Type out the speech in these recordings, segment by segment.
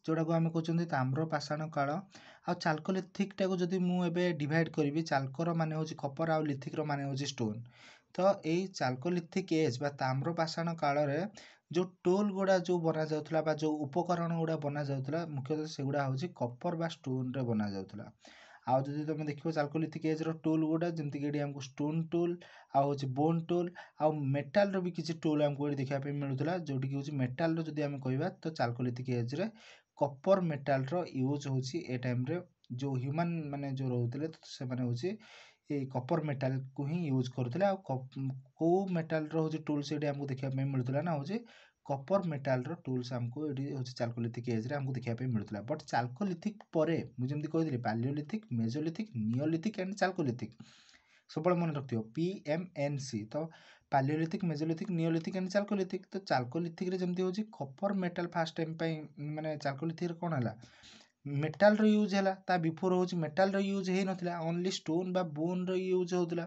जोटाको आम कहते ताम्र पाषाण काल आ चाल्कोलिथिक टाको जदि मु एबे डिवाइड करी चाल्कोर माने होची कपर आ लिथिक रो माने होची स्टोन। तो यही चाल्कोलिथिक एज बा ताम्र पाषाण काल रे जो टोल गुड़ा जो बना जाउथला बा जो उपकरण गुड़ा बना जाउथला मुख्यतः सेगुड़ा होची कपर बा स्टोन रे बना जाउथला। आउ जदि तुम देखियो चाल्कोलिथिक एज रो टूल गुड़ा जेमति कि हमको स्टोन टूल आ होची बोन टूल आ मेटाल रो भी किछि टूल हमको एठी देखा पे मिलुतला जोटी कि होची मेटाल रो जदि हम कहबा तो चाल्कोलिथिक एज रे कपर मेटाल रो यूज होची ए टाइम रे जो ह्यूमन माने जो रहउतले तो से माने होची ए कपर मेटाल को ही यूज करथले आ को मेटाल रो होची टूल से हमको देखा पे मिलुतला ना होची कपर मेटाल रो टूल्स हमको एडी होची चाल्कोलिथिक एज रे हमको देखा पे मिलुतला। बट चाल्कोलिथिक परे मु जेमति कहदिली Palaeolithic Mesolithic Neolithic and Chalcolithic सब मन रखियो PMNC। तो Palaeolithic Mesolithic Neolithic and Chalcolithic. तो चाल्कोलिथिक रे जेमति होची कपर मेटाल फास्ट टाइम पई माने चाल्कोलिथिक रे कोन हला मेटाल रो यूज हला ता बिफोर होची मेटाल रो यूज हे नथिला ओनली स्टोन बा बोन रो यूज होतला।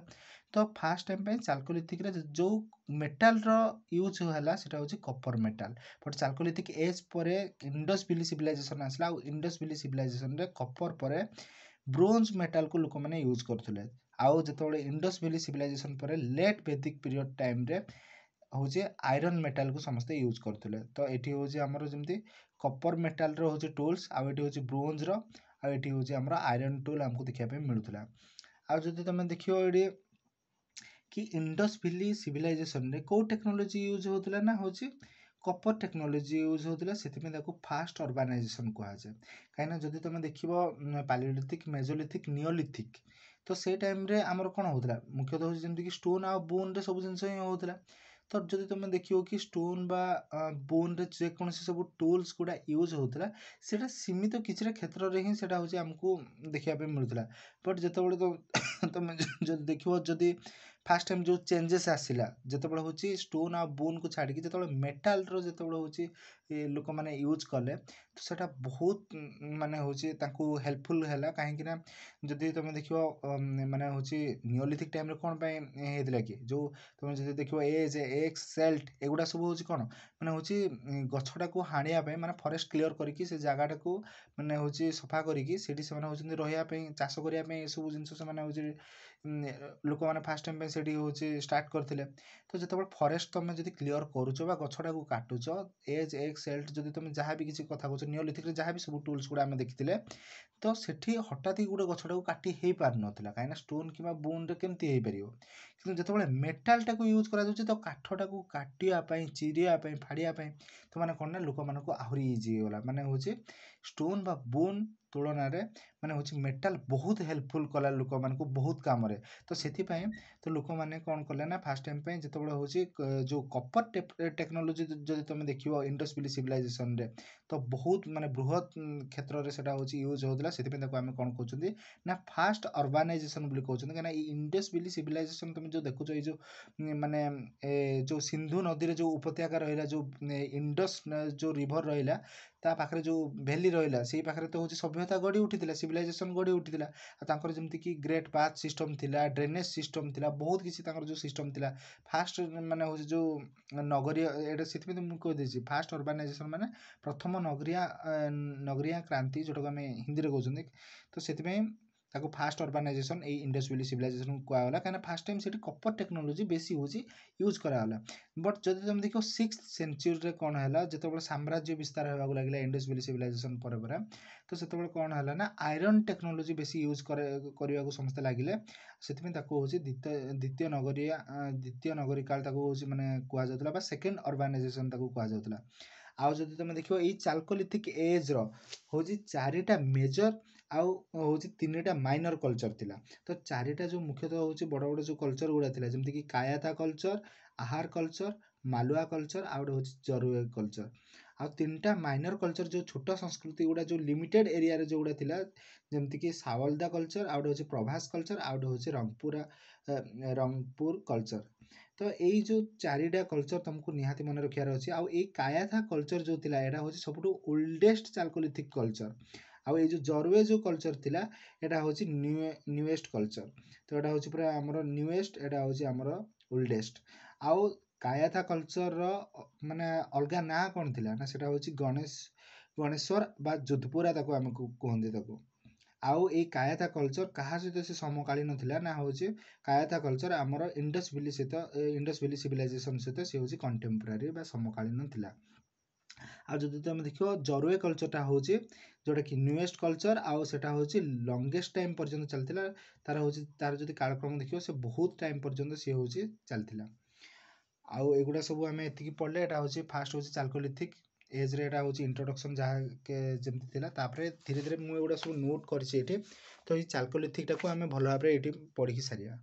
तो फास्ट टाइम पे चाल्कोलिथिक रे जो मेटाल रो यूज हला सेटा होची copper metal. But chalcolithic as परे इंडस वैली सिविलाइजेशन आसला आ इंडस वैली सिविलाइजेशन रे कपर परे ब्रोंज मेटाल को लोक माने यूज करथुले। आउ जतबेले इंडस वैली सिविलाइजेशन परे लेट वैदिक पीरियड टाइम रे होची आयरन मेटाल को समस्त यूज करथुले। तो एठी होची हमर जेमति कपर मेटाल रो होची टूल्स आ एठी होची ब्रोंज रो आ एठी होची हमर आयरन टूल हमको देखिया पे मिलुतला। आ जदि तमे देखियो एडी कि इंडस वैली सिविलाइजेशन रे को टेक्नोलॉजी यूज होतला ना होची कपर टेक्नोलॉजी यूज होतला सेति में ताको फास्ट अर्बानाइजेशन कहा जाय। काइना जदि तमे देखिबो पालियोलिथिक मेसोलिथिक नियोलिथिक तो से टाइम रे हमर कोन होतला मुख्यतः होची जेमति कि स्टोन आ बोन रे सब जिंस ही होतला। तो जदि तुम देखियो कि स्टोन बा बोन रे जे कोनसी सब टूल्स गुडा यूज होतला सेटा सीमित किछरे क्षेत्र रे ही सेटा होची हमको देखिया पे मिलुतला। बट जतबेले तो तुम जदि देखियो जदि फास्ट टाइम जो चेंजेस आसिला जतबेले होची स्टोन आ बोन को छाडी कि जतबेले मेटाल रो जतबेले होची लोक माने यूज कले तो सेटा बहुत माने होची ताकू हेल्पफुल हैला काहे कि ना जदि तुम देखियो माने होची नियोलिथिक टाइम रे कोन पे हेदिला कि जो तुम जदि देखियो एज एक्स सेल्ट एगुडा सब होची कोन माने होची गछटा को हानिया पे माने फॉरेस्ट क्लियर करिकि से जागाटा को माने होची सफा करिकि सेठी से माने होची रहिया पे चाष करिया पे सब जिंस से माने होची लोक माने फास्ट टाइम पे सेठी होची स्टार्ट करथिले। तो जतबेले फॉरेस्ट तुम जदि क्लियर करूचो बा गछटा को काटुचो एज एक्स सेल्ट जदि तुम जहा भी किछि कथा कहचो नियोलिथिक रे जहा भी सब टूल्स गुडा हम देखिथिले तो सेठी हठात ही गुडे गछटा को काटी हे पार नथिला काइना स्टोन किबा बोन रे केमति हे परियो। किंतु जतबेले मेटाल टाको यूज करा जाउची तो काठटा को काटिया पई चिरिया पई फाडिया पई तो माने कोन ना लोक माने को आहुरी इजी होला माने होची स्टोन बा बोन तुलना रे माने होची मेटाल बहुत हेल्पफुल कला लोक माने को बहुत काम रे। तो सेति पई तो लोक माने कोन कले ना फास्ट टाइम पे जतबेले होची जो कपर टेक्नोलॉजी जदि तुम देखियो इंडस वैली सिविलाइजेशन रे तो बहुत माने बृहत क्षेत्र रे सेटा होची यूज होतला सेति पे ताको हम कोन कहउचंदी ना फास्ट अर्बानाइजेशन बोली कहउचंदी काना ई इंडस वैली सिविलाइजेशन तुम जो देखुचो ई जो माने जो सिंधु नदी रे जो उपत्यका रहिला जो इंडस जो रिवर रहिला ता पाखरे जो वैली रहिला सेही पाखरे तो होची सभ्यता गडी उठितिला सिविलाइजेशन गडी उठितिला आ तांकर जेमति कि ग्रेट पाथ सिस्टम थिला ड्रेनेज सिस्टम थिला बहुत किछि तांकर जो सिस्टम थिला फास्ट माने होची जो नगरीय एटा सेति में कह देछि फास्ट अर्बानाइजेशन माने प्रथम नगरीय क्रांति जोटा हमें हिंदी रे कहउचंदी तो सेति में ताको फास्ट अर्बानाइजेशन ए इंडस वैली सिविलाइजेशन को आला काना फास्ट टाइम सेठी कपर टेक्नोलॉजी बेसी होची यूज करा होला। बट जदि तुम देखो 6th सेंचुरी रे कोन हैला जतबेले साम्राज्य विस्तार हेबाक लागला इंडस वैली सिविलाइजेशन परे परे तो सेतबेले कोन हैला ना आयरन टेक्नोलॉजी बेसी यूज करिया को समस्त लागिले सेति में ताको होची द्वितीय नगरी काल ताको होची माने कुआ जातला बा सेकंड अर्बानाइजेशन ताको कुआ जातला। आउ जदि तुम देखियो ई चाल्कोलिथिक एज रो होची चारिटा मेजर आउ होची तीनटा माइनर कल्चर थिला। तो चारिटा जो मुख्यतः होची बड़ बड़ जो कल्चर गुडा थिला जेमति कि कायाता कल्चर आहार कल्चर मालुआ कल्चर आउट होची जरुए कल्चर आ तीनटा माइनर कल्चर जो छोटा संस्कृति गुडा जो लिमिटेड एरिया रे जो गुडा थिला जेमति कि सावलदा कल्चर आउट होची प्रभास कल्चर आउट होची रंगपुर कल्चर। तो एई जो चारिटा कल्चर तुमको निहाती मन रखियार अछि आ एई कायाथा कल्चर जो थिला एटा होची सबटु ओल्डेस्ट चाल्कोलिथिक कल्चर आ ए जो जरुए जो कल्चर थिला एटा होची न्यूएस्ट कल्चर। तो एटा होची पूरा हमर न्यूएस्ट एटा होची हमर ओल्डेस्ट आउ कायाथा कल्चर रो माने अलगा ना कोन थिला ना सेटा होची ଗଣେଶ୍ୱର ବା ଯୋଧପୁରା ତାକୁ ଆମେ କୁହନ୍ତି ତାକୁ। ଆଉ ଏଇ କାୟଥା କଲଚର କାହା ସହିତ ସେ ସମକାଳୀନ ଥିଲା ନା ହେଉଛି କାୟଥା କଲଚର ଆମର ଇଣ୍ଡସ୍ ଭ୍ୟାଲି ସହିତ ଇଣ୍ଡସ୍ ଭ୍ୟାଲି ସିଭିଲାଇଜେସନ ସହିତ ସେ ହେଉଛି କଣ୍ଟେମ୍ପୋରାରୀ ବା ସମକାଳୀନ ଥିଲା। ଆଉ ଯଦି ତମେ ଦେଖିବ ଜରୁଏ କଲଚରଟା ହେଉଛି ଯେଉଁଟାକି ନ୍ୟୁଏଷ୍ଟ କଲଚର ଆଉ ସେଟା ହେଉଛି ଲଙ୍ଗେଷ୍ଟ ଟାଇମ୍ ପର୍ଯ୍ୟନ୍ତ ଚାଲିଥିଲା। ତାର ଯଦି କାଳକ୍ରମ ଦେଖିବ ସେ ବହୁତ ଟାଇମ୍ ପର୍ଯ୍ୟନ୍ତ ସିଏ ହେଉଛି ଚାଲିଥିଲା। ଆଉ ଏଗୁଡ଼ା ସବୁ ଆମେ ଏତିକି ପଢ଼ିଲେ। ଏଇଟା ହେଉଛି ଫାଷ୍ଟ ହେଉଛି ଚାଲକୋଲିଥିକ୍ ଏଜ୍ରେ ଏଇଟା ହେଉଛି ଇଣ୍ଟ୍ରୋଡକ୍ସନ୍ ଯାହା ଯେମିତି ଥିଲା। ତାପରେ ଧୀରେ ଧୀରେ ମୁଁ ଏଗୁଡ଼ା ସବୁ ନୋଟ୍ କରିଛି ଏଠି। ତ ଏଇ ଚାଲକୋଲିଥିକ୍ଟାକୁ ଆମେ ଭଲ ଭାବରେ ଏଇଠି ପଢ଼ିକି ସାରିବା।